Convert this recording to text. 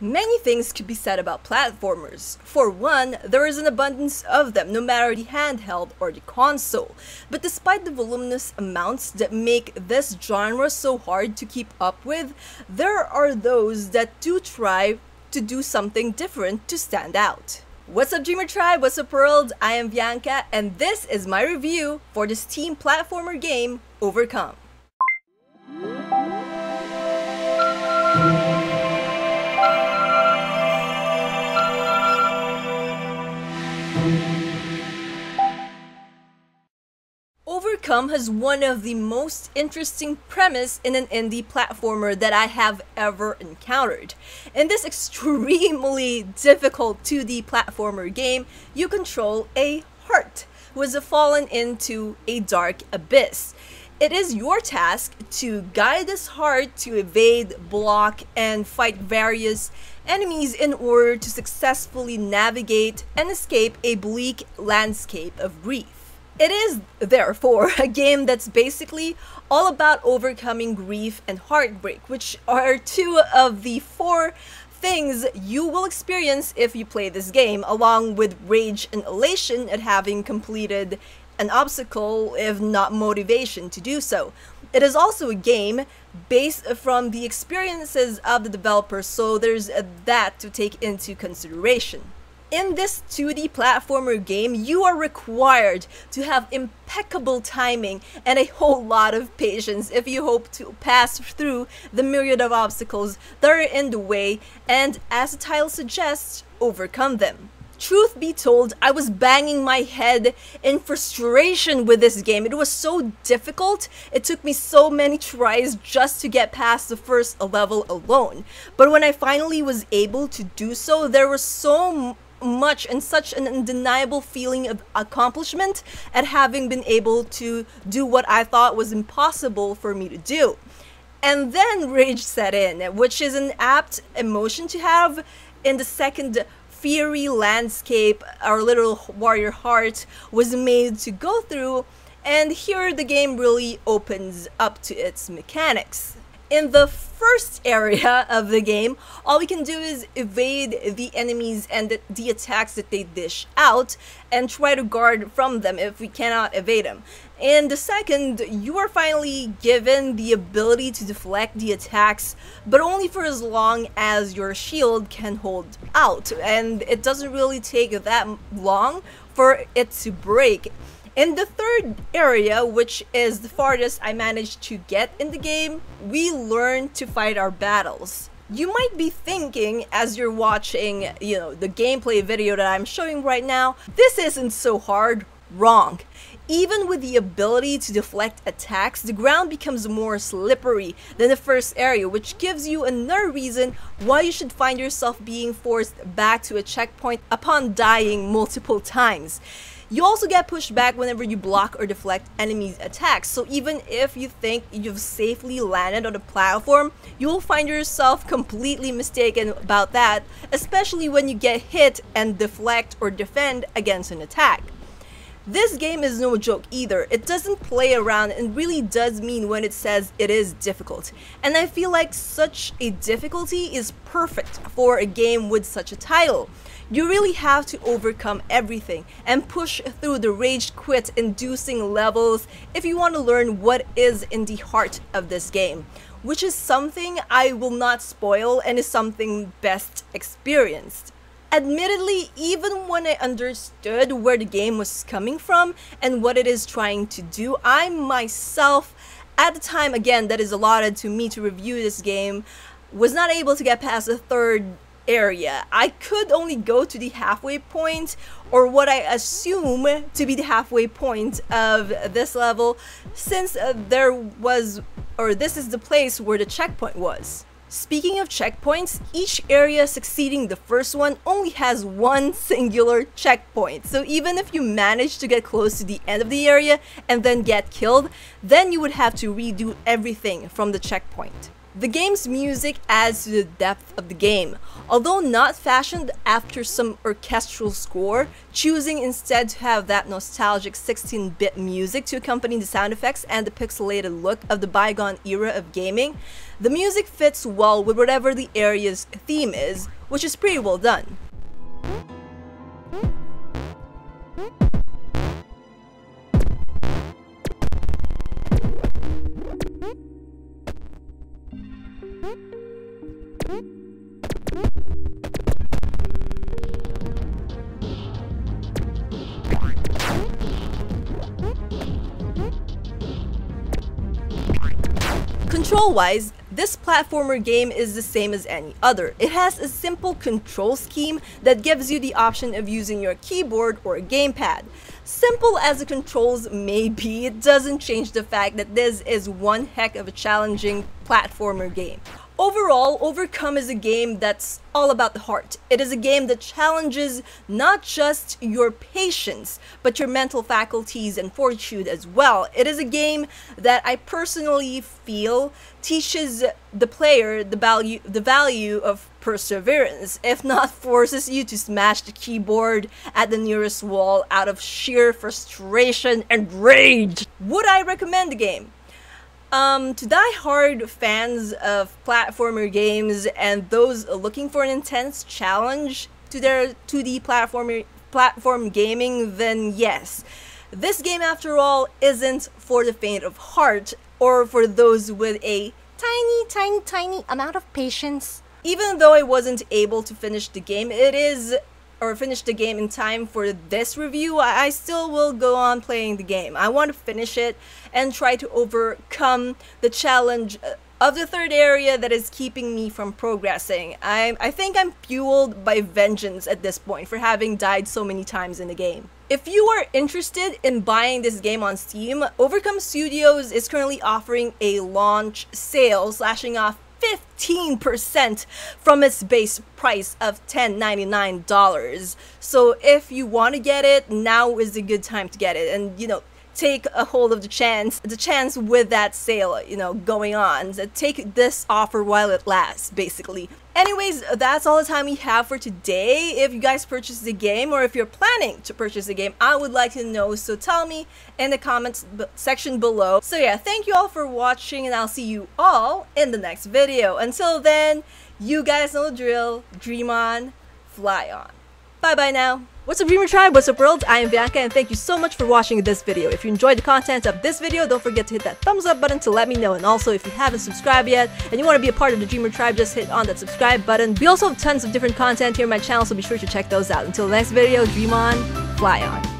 Many things could be said about platformers. For one, there is an abundance of them, no matter the handheld or the console. But despite the voluminous amounts that make this genre so hard to keep up with, there are those that do try to do something different to stand out. What's up, Dreamer Tribe? What's up, world? I am Bianca, and this is my review for the Steam platformer game, Overcome. Overcome has one of the most interesting premise in an indie platformer that I have ever encountered. In this extremely difficult 2D platformer game, you control a heart who has fallen into a dark abyss. It is your task to guide this heart to evade, block, and fight various enemies in order to successfully navigate and escape a bleak landscape of grief. It is, therefore, a game that's basically all about overcoming grief and heartbreak, which are two of the four things you will experience if you play this game, along with rage and elation at having completed an obstacle, if not motivation to do so. It is also a game based from the experiences of the developer, so there's that to take into consideration. In this 2D platformer game, you are required to have impeccable timing and a whole lot of patience if you hope to pass through the myriad of obstacles that are in the way and, as the title suggests, overcome them. Truth be told, I was banging my head in frustration with this game. It was so difficult. It took me so many tries just to get past the first level alone. But when I finally was able to do so, there was so much and such an undeniable feeling of accomplishment at having been able to do what I thought was impossible for me to do. And then rage set in, which is an apt emotion to have in the second fiery landscape our little warrior heart was made to go through, and here the game really opens up to its mechanics. In the first area of the game, all we can do is evade the enemies and the attacks that they dish out and try to guard from them if we cannot evade them. In the second, you are finally given the ability to deflect the attacks, but only for as long as your shield can hold out, and it doesn't really take that long for it to break. In the third area, which is the farthest I managed to get in the game, we learn to fight our battles. You might be thinking as you're watching, the gameplay video that I'm showing right now, this isn't so hard. Wrong. Even with the ability to deflect attacks, the ground becomes more slippery than the first area, which gives you another reason why you should find yourself being forced back to a checkpoint upon dying multiple times. You also get pushed back whenever you block or deflect enemies' attacks, so even if you think you've safely landed on a platform, you will find yourself completely mistaken about that, especially when you get hit and deflect or defend against an attack. This game is no joke either. It doesn't play around and really does mean when it says it is difficult. And I feel like such a difficulty is perfect for a game with such a title. You really have to overcome everything and push through the rage quit inducing levels if you want to learn what is in the heart of this game, which is something I will not spoil and is something best experienced. Admittedly, even when I understood where the game was coming from and what it is trying to do, I myself, at the time again that is allotted to me to review this game, was not able to get past the third area. I could only go to the halfway point, or what I assume to be the halfway point of this level, since this is the place where the checkpoint was. Speaking of checkpoints, each area succeeding the first one only has one singular checkpoint, so even if you manage to get close to the end of the area and then get killed, then you would have to redo everything from the checkpoint. The game's music adds to the depth of the game. Although not fashioned after some orchestral score, choosing instead to have that nostalgic 16-bit music to accompany the sound effects and the pixelated look of the bygone era of gaming, The music fits well with whatever the area's theme is, which is pretty well done. Control-wise, this platformer game is the same as any other. It has a simple control scheme that gives you the option of using your keyboard or a gamepad. Simple as the controls may be, it doesn't change the fact that this is one heck of a challenging platformer game. Overall, Overcome is a game that's all about the heart. It is a game that challenges not just your patience, but your mental faculties and fortitude as well. It is a game that I personally feel teaches the player the value of perseverance, if not forces you to smash the keyboard at the nearest wall out of sheer frustration and rage. Would I recommend the game? To die-hard fans of platformer games and those looking for an intense challenge to their 2D platform gaming, then yes. This game, after all, isn't for the faint of heart or for those with a tiny amount of patience. Even though I wasn't able to finish the game, finish the game in time for this review, I still will go on playing the game. I want to finish it and try to overcome the challenge of the third area that is keeping me from progressing. I think I'm fueled by vengeance at this point for having died so many times in the game. If you are interested in buying this game on Steam, Overcome Studios is currently offering a launch sale, slashing off 15% from its base price of $10.99. So if you want to get it, now is a good time to get it, and take a hold of the chance with that sale, going on. So take this offer while it lasts, basically. Anyways, that's all the time we have for today. If you guys purchased the game, or if you're planning to purchase the game, I would like to know, so tell me in the comments section below. So yeah, thank you all for watching, and I'll see you all in the next video. Until then, you guys know the drill. Dream on, fly on. Bye bye now. What's up, Dreamer Tribe? What's up, world? I am Bianca, and thank you so much for watching this video. If you enjoyed the content of this video, don't forget to hit that thumbs up button to let me know. And also, if you haven't subscribed yet and you want to be a part of the Dreamer Tribe, just hit on that subscribe button. We also have tons of different content here on my channel, so be sure to check those out. Until the next video, dream on, fly on.